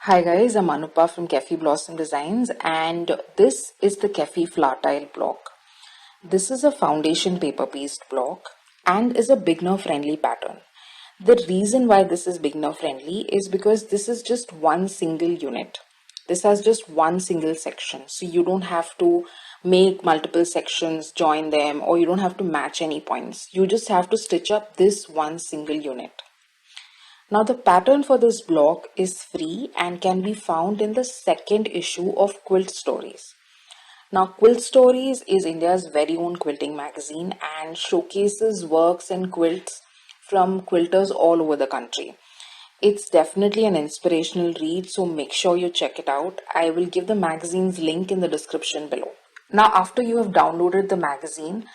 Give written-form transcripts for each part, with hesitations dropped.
Hi guys, I'm Anupa from Kefi Blossom Designs and this is the Kefi Flower Tile block. This is a foundation paper based block and is a beginner friendly pattern. The reason why this is beginner friendly is because this is just one single unit. This has just one single section, so you don't have to make multiple sections, join them, or you don't have to match any points. You just have to stitch up this one single unit. Now the pattern for this block is free and can be found in the second issue of Quilt Stories. Now Quilt Stories is India's very own quilting magazine and showcases works and quilts from quilters all over the country. It's definitely an inspirational read, so make sure you check it out. I will give the magazine's link in the description below. Now after you have downloaded the magazine,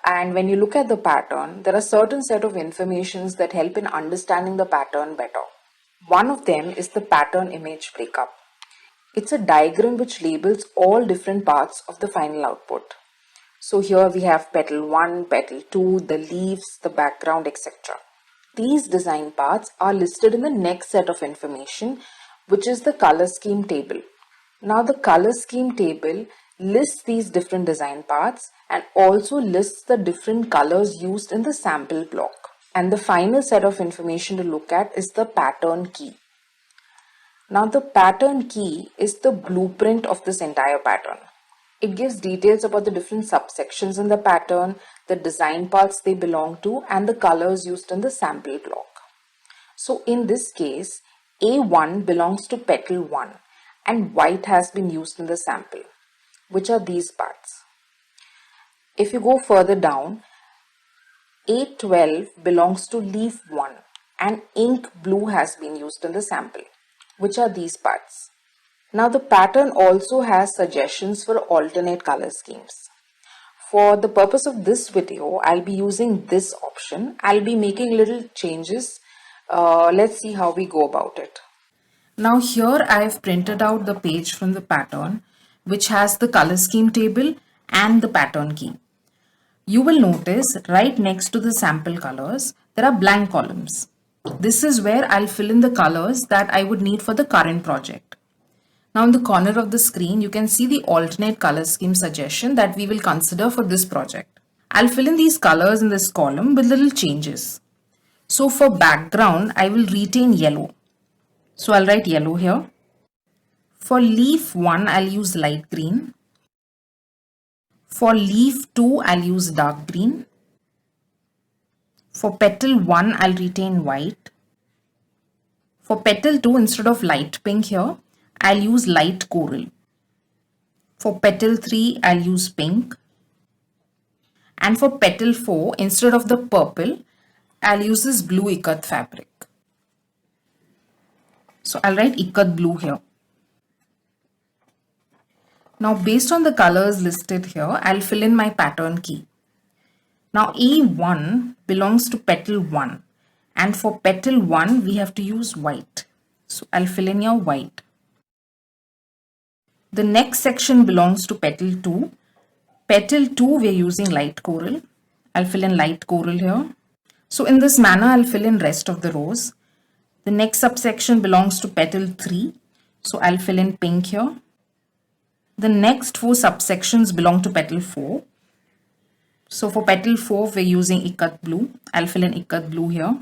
and when you look at the pattern, there are certain set of informations that help in understanding the pattern better. One of them is the pattern image breakup. It's a diagram which labels all different parts of the final output. So here we have petal 1, petal 2, the leaves, the background, etc. These design parts are listed in the next set of information, which is the color scheme table. Now the color scheme table lists these different design parts and also lists the different colors used in the sample block. And the final set of information to look at is the pattern key. Now the pattern key is the blueprint of this entire pattern. It gives details about the different subsections in the pattern, the design parts they belong to, and the colors used in the sample block. So in this case, A1 belongs to petal 1 and white has been used in the sample, which are these parts. If you go further down, A12 belongs to leaf 1 and ink blue has been used in the sample, which are these parts. Now the pattern also has suggestions for alternate color schemes. For the purpose of this video, I'll be using this option. I'll be making little changes. Let's see how we go about it. Now here I have printed out the page from the pattern, which has the color scheme table and the pattern key. You will notice right next to the sample colors, there are blank columns. This is where I'll fill in the colors that I would need for the current project. Now in the corner of the screen, you can see the alternate color scheme suggestion that we will consider for this project. I'll fill in these colors in this column with little changes. So for background, I will retain yellow. So I'll write yellow here. For leaf 1, I'll use light green. For leaf 2, I'll use dark green. For petal 1, I'll retain white. For petal 2, instead of light pink here, I'll use light coral. For petal 3, I'll use pink. And for petal 4, instead of the purple, I'll use this blue ikat fabric. So I'll write ikat blue here. Now based on the colors listed here, I'll fill in my pattern key. Now A1 belongs to petal 1 and for petal 1 we have to use white. So I'll fill in your white. The next section belongs to petal 2. Petal 2 we're using light coral. I'll fill in light coral here. So in this manner I'll fill in rest of the rows. The next subsection belongs to petal 3. So I'll fill in pink here. The next 4 subsections belong to petal 4. So for petal 4 we're using ikat blue. I'll fill in ikat blue here.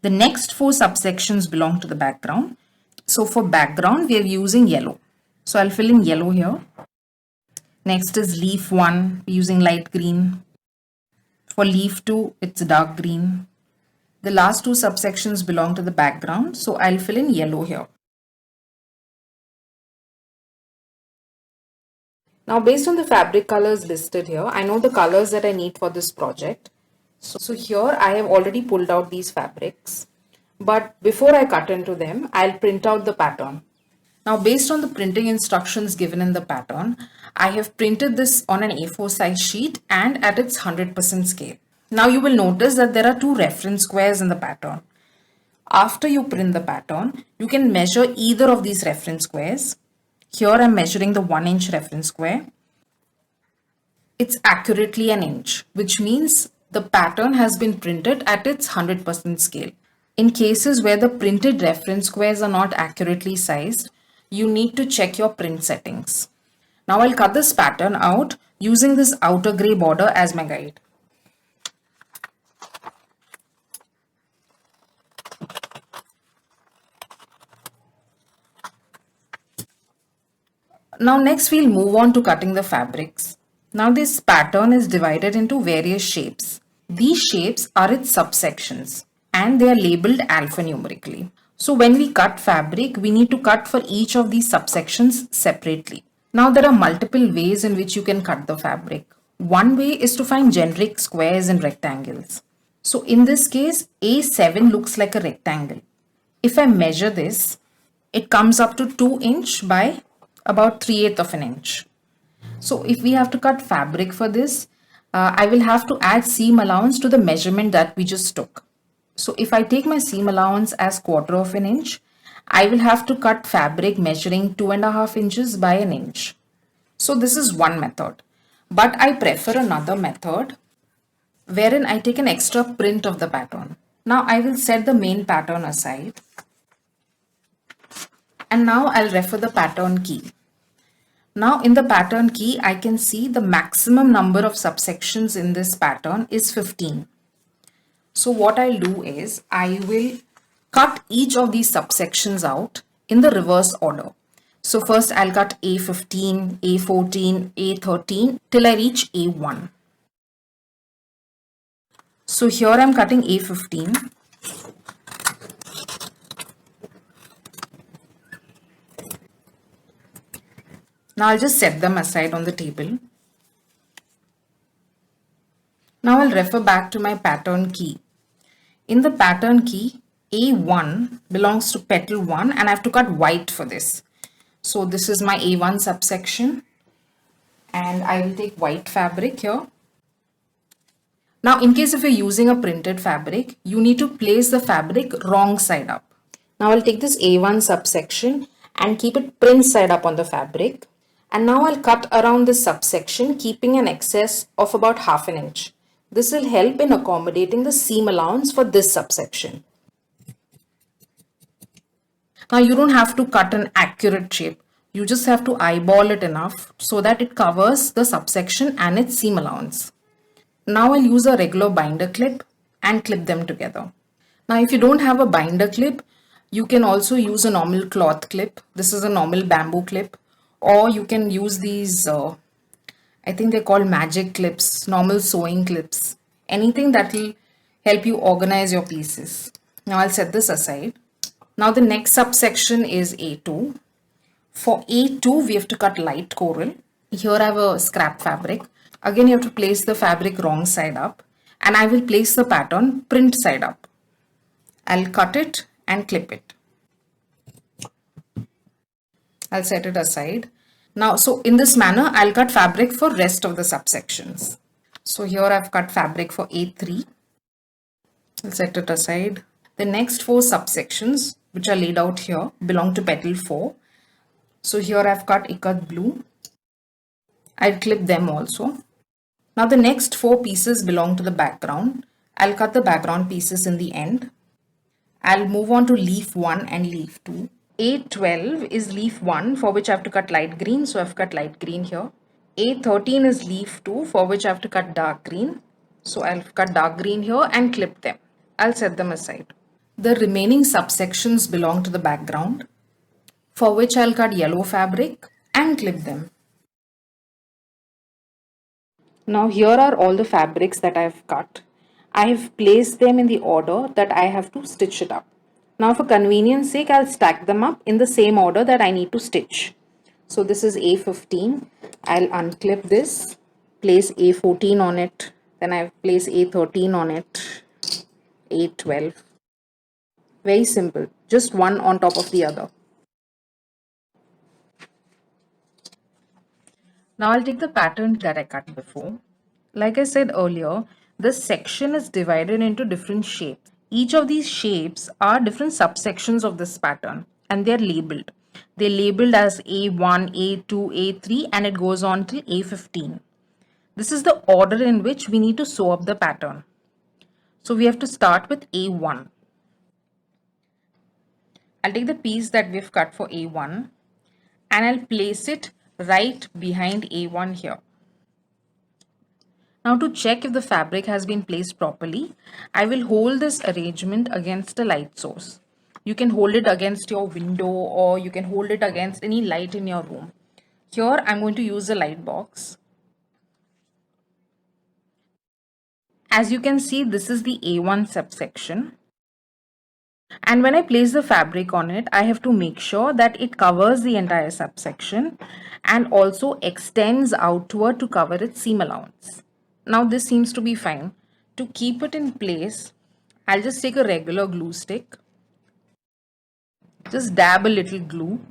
The next 4 subsections belong to the background. So for background we are using yellow. So I'll fill in yellow here. Next is leaf 1 using light green. For leaf 2 it's dark green. The last 2 subsections belong to the background. So I'll fill in yellow here. Now based on the fabric colors listed here, I know the colors that I need for this project. So here I have already pulled out these fabrics. But before I cut into them, I'll print out the pattern. Now based on the printing instructions given in the pattern, I have printed this on an A4 size sheet and at its 100% scale. Now you will notice that there are 2 reference squares in the pattern. After you print the pattern, you can measure either of these reference squares. Here I'm measuring the 1-inch reference square. It's accurately an inch, which means the pattern has been printed at its 100% scale. In cases where the printed reference squares are not accurately sized, you need to check your print settings. Now I'll cut this pattern out using this outer gray border as my guide. Now next we'll move on to cutting the fabrics. Now this pattern is divided into various shapes. These shapes are its subsections and they are labeled alphanumerically. So when we cut fabric, we need to cut for each of these subsections separately. Now there are multiple ways in which you can cut the fabric. One way is to find generic squares and rectangles. So in this case, A7 looks like a rectangle. If I measure this, it comes up to 2 inch by about 3/8 of an inch. So if we have to cut fabric for this, I will have to add seam allowance to the measurement that we just took. So if I take my seam allowance as 1/4 of an inch, I will have to cut fabric measuring 2.5 inches by an inch. So this is one method, but I prefer another method wherein I take an extra print of the pattern. Now I will set the main pattern aside and now I'll refer the pattern key. Now in the pattern key, I can see the maximum number of subsections in this pattern is 15. So what I'll do is I will cut each of these subsections out in the reverse order. So first I'll cut A15, A14, A13 till I reach A1. So here I'm cutting A15. Now I'll just set them aside on the table. Now I'll refer back to my pattern key. In the pattern key, A1 belongs to petal 1 and I have to cut white for this. So this is my A1 subsection and I will take white fabric here. Now in case if you're using a printed fabric, you need to place the fabric wrong side up. Now I'll take this A1 subsection and keep it print side up on the fabric. And now I'll cut around this subsection keeping an excess of about 1/2 inch. This will help in accommodating the seam allowance for this subsection. Now you don't have to cut an accurate shape. You just have to eyeball it enough so that it covers the subsection and its seam allowance. Now I'll use a regular binder clip and clip them together. Now if you don't have a binder clip, you can also use a normal cloth clip. This is a normal bamboo clip, or you can use these I think they're called magic clips, normal sewing clips, anything that will help you organize your pieces. Now I'll set this aside. Now the next subsection is A2. For A2, we have to cut light coral. Here I have a scrap fabric. Again, you have to place the fabric wrong side up and I will place the pattern print side up. I'll cut it and clip it. I'll set it aside. Now, so in this manner, I'll cut fabric for rest of the subsections. So here I've cut fabric for A3. I'll set it aside. The next 4 subsections, which are laid out here, belong to petal 4. So here I've cut ikat blue. I'll clip them also. Now the next 4 pieces belong to the background. I'll cut the background pieces in the end. I'll move on to leaf 1 and leaf 2. A12 is leaf 1 for which I have to cut light green, so I've cut light green here. A13 is leaf 2 for which I have to cut dark green, so I'll cut dark green here and clip them. I'll set them aside. The remaining subsections belong to the background for which I'll cut yellow fabric and clip them. Now here are all the fabrics that I've cut. I have placed them in the order that I have to stitch it up. Now for convenience sake, I'll stack them up in the same order that I need to stitch. So this is A15. I'll unclip this, place A14 on it, then I place A13 on it, A12. Very simple, just one on top of the other. Now I'll take the pattern that I cut before. Like I said earlier, this section is divided into different shapes. Each of these shapes are different subsections of this pattern and they're labeled. They're labeled as A1, A2, A3 and it goes on till A15. This is the order in which we need to sew up the pattern. So we have to start with A1. I'll take the piece that we've cut for A1 and I'll place it right behind A1 here. Now to check if the fabric has been placed properly, I will hold this arrangement against a light source. You can hold it against your window or you can hold it against any light in your room. Here I'm going to use a light box. As you can see, this is the A1 subsection. And when I place the fabric on it, I have to make sure that it covers the entire subsection and also extends outward to cover its seam allowance. Now this seems to be fine. To keep it in place, I'll just take a regular glue stick. Just dab a little glue.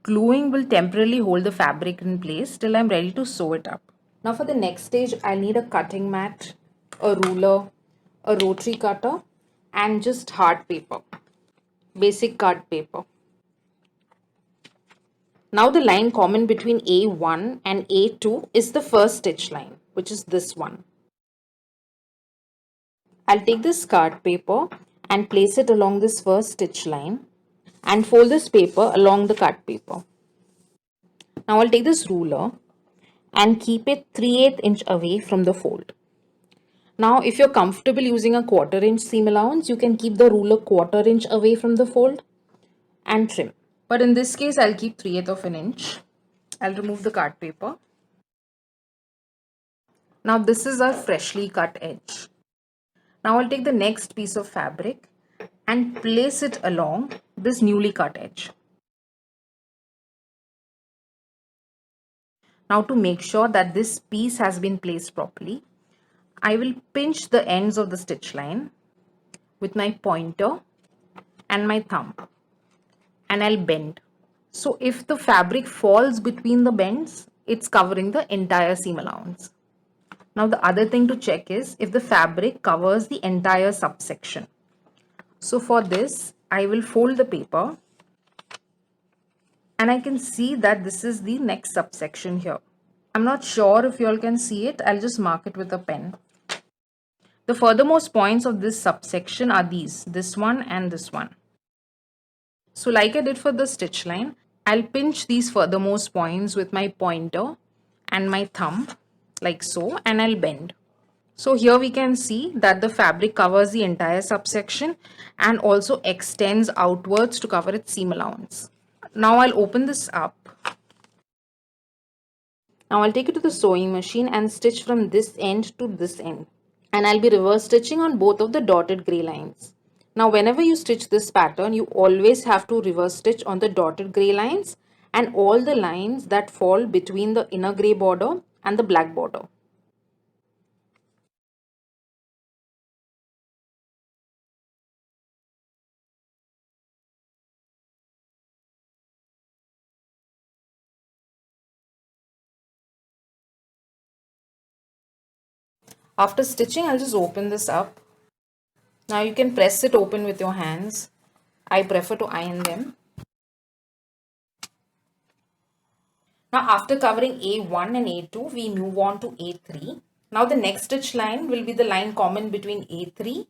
Gluing will temporarily hold the fabric in place till I'm ready to sew it up. Now for the next stage, I'll need a cutting mat, a ruler, a rotary cutter and just hard paper, basic card paper. Now the line common between A1 and A2 is the first stitch line, which is this one. I'll take this card paper and place it along this first stitch line and fold this paper along the cut paper. Now I'll take this ruler and keep it 3/8 inch away from the fold. Now if you're comfortable using a 1/4 inch seam allowance, you can keep the ruler 1/4 inch away from the fold and trim. But in this case, I'll keep 3/8 of an inch. I'll remove the card paper. Now this is our freshly cut edge. Now I'll take the next piece of fabric and place it along this newly cut edge. Now to make sure that this piece has been placed properly, I will pinch the ends of the stitch line with my pointer and my thumb and I'll bend. So if the fabric falls between the bends, it's covering the entire seam allowance. Now the other thing to check is if the fabric covers the entire subsection. So for this, I will fold the paper and I can see that this is the next subsection here. I'm not sure if you all can see it. I'll just mark it with a pen. The furthermost points of this subsection are this one and this one. So like I did for the stitch line, I'll pinch these furthermost points with my pointer and my thumb like so and I'll bend. So here we can see that the fabric covers the entire subsection and also extends outwards to cover its seam allowance. Now I'll open this up. Now I'll take it to the sewing machine and stitch from this end to this end. And I'll be reverse stitching on both of the dotted grey lines. Now whenever you stitch this pattern, you always have to reverse stitch on the dotted grey lines and all the lines that fall between the inner grey border and the black border. After stitching, I'll just open this up. Now you can press it open with your hands. I prefer to iron them. Now after covering A1 and A2, we move on to A3. Now the next stitch line will be the line common between A3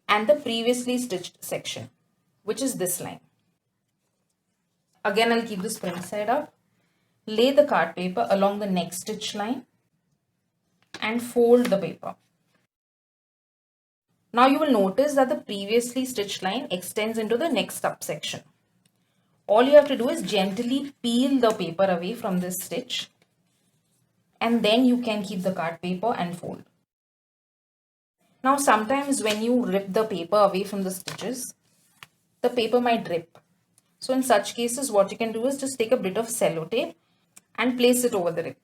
and the previously stitched section, which is this line. Again, I'll keep the spring side up, lay the card paper along the next stitch line and fold the paper. Now you will notice that the previously stitched line extends into the next subsection. All you have to do is gently peel the paper away from this stitch and then you can keep the card paper and fold. Now sometimes when you rip the paper away from the stitches, the paper might drip. So in such cases, what you can do is just take a bit of sellotape and place it over the rip.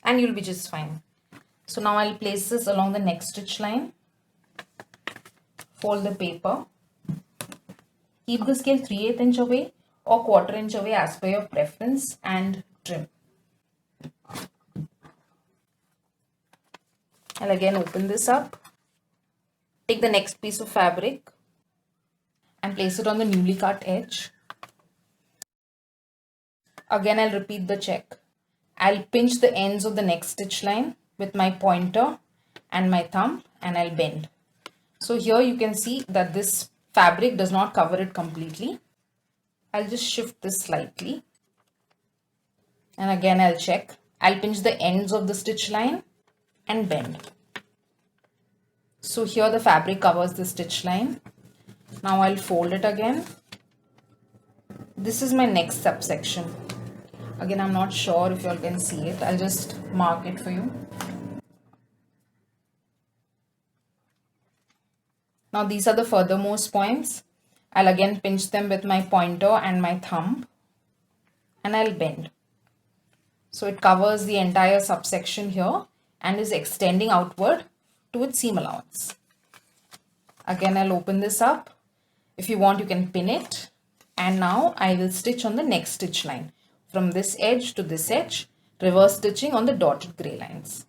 And you'll be just fine. So now I'll place this along the next stitch line. Fold the paper. Keep the scale 3/8 inch away or 1/4 inch away as per your preference and trim. I'll again open this up. Take the next piece of fabric and place it on the newly cut edge. Again, I'll repeat the check. I'll pinch the ends of the next stitch line with my pointer and my thumb and I'll bend. So here you can see that this fabric does not cover it completely. I'll just shift this slightly. And again, I'll check. I'll pinch the ends of the stitch line and bend. So here the fabric covers the stitch line. Now I'll fold it again. This is my next subsection. Again, I'm not sure if you all can see it. I'll just mark it for you. Now these are the furthermost points. I'll again pinch them with my pointer and my thumb, and I'll bend. So it covers the entire subsection here and is extending outward to its seam allowance. Again, I'll open this up. If you want, you can pin it. And now I will stitch on the next stitch line. From this edge to this edge, reverse stitching on the dotted gray lines.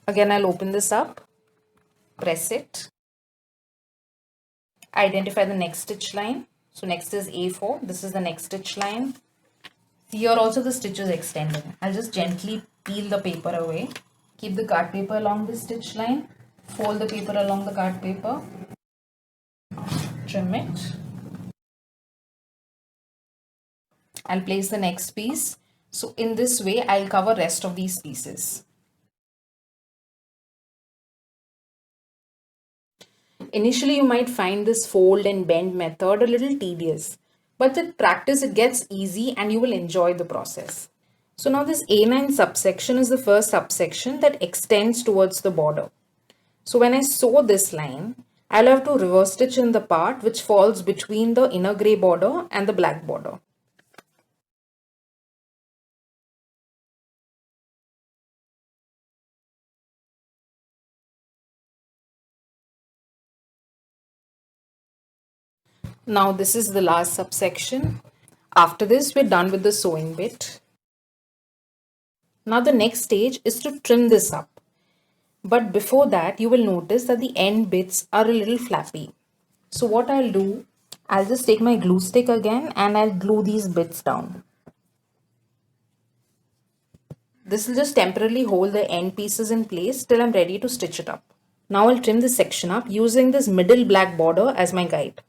Again, I'll open this up, press it, identify the next stitch line. So next is A4. This is the next stitch line. Here also the stitch is extending. I'll just gently peel the paper away. Keep the card paper along the stitch line. Fold the paper along the card paper. Trim it. I'll place the next piece. So in this way, I'll cover rest of these pieces. Initially, you might find this fold and bend method a little tedious, but with practice, it gets easy and you will enjoy the process. So now this A9 subsection is the first subsection that extends towards the border. So when I sew this line, I'll have to reverse stitch in the part which falls between the inner gray border and the black border. Now this is the last subsection. After this, we're done with the sewing bit. Now the next stage is to trim this up. But before that, you will notice that the end bits are a little flappy. So what I'll do, I'll just take my glue stick again and I'll glue these bits down. This will just temporarily hold the end pieces in place till I'm ready to stitch it up. Now I'll trim this section up using this middle black border as my guide.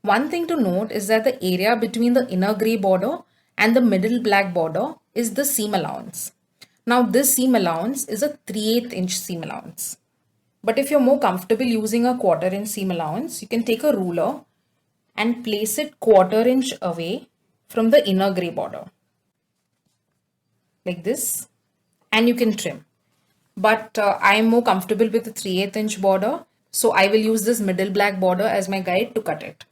One thing to note is that the area between the inner grey border and the middle black border is the seam allowance. Now this seam allowance is a 3/8 inch seam allowance. But if you're more comfortable using a 1/4 inch seam allowance, you can take a ruler and place it 1/4 inch away from the inner grey border. Like this. And you can trim. But I'm more comfortable with the 3/8 inch border. So I will use this middle black border as my guide to cut it.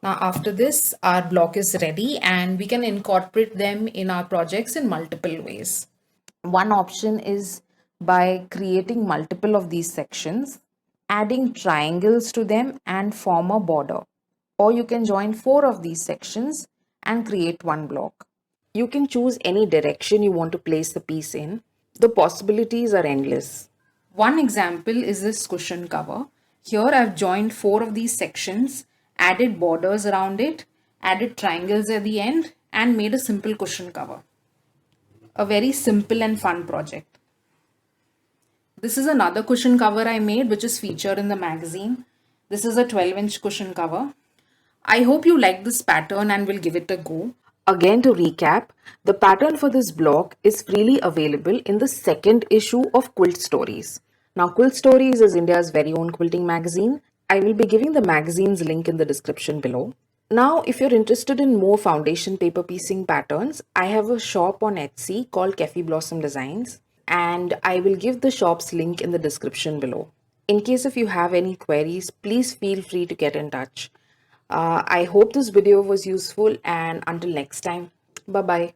Now after this, our block is ready and we can incorporate them in our projects in multiple ways. One option is by creating multiple of these sections, adding triangles to them and form a border. Or you can join 4 of these sections and create one block. You can choose any direction you want to place the piece in. The possibilities are endless. One example is this cushion cover. Here I've joined 4 of these sections, added borders around it, added triangles at the end and made a simple cushion cover. A very simple and fun project. This is another cushion cover I made which is featured in the magazine. This is a 12-inch cushion cover. I hope you like this pattern and will give it a go. Again, to recap, the pattern for this block is freely available in the second issue of Quilt Stories. Now, Quilt Stories is India's very own quilting magazine. I will be giving the magazine's link in the description below. Now, if you're interested in more foundation paper piecing patterns, I have a shop on Etsy called Kefi Blossom Designs, and I will give the shop's link in the description below. In case if you have any queries, please feel free to get in touch. I hope this video was useful, and until next time, bye bye.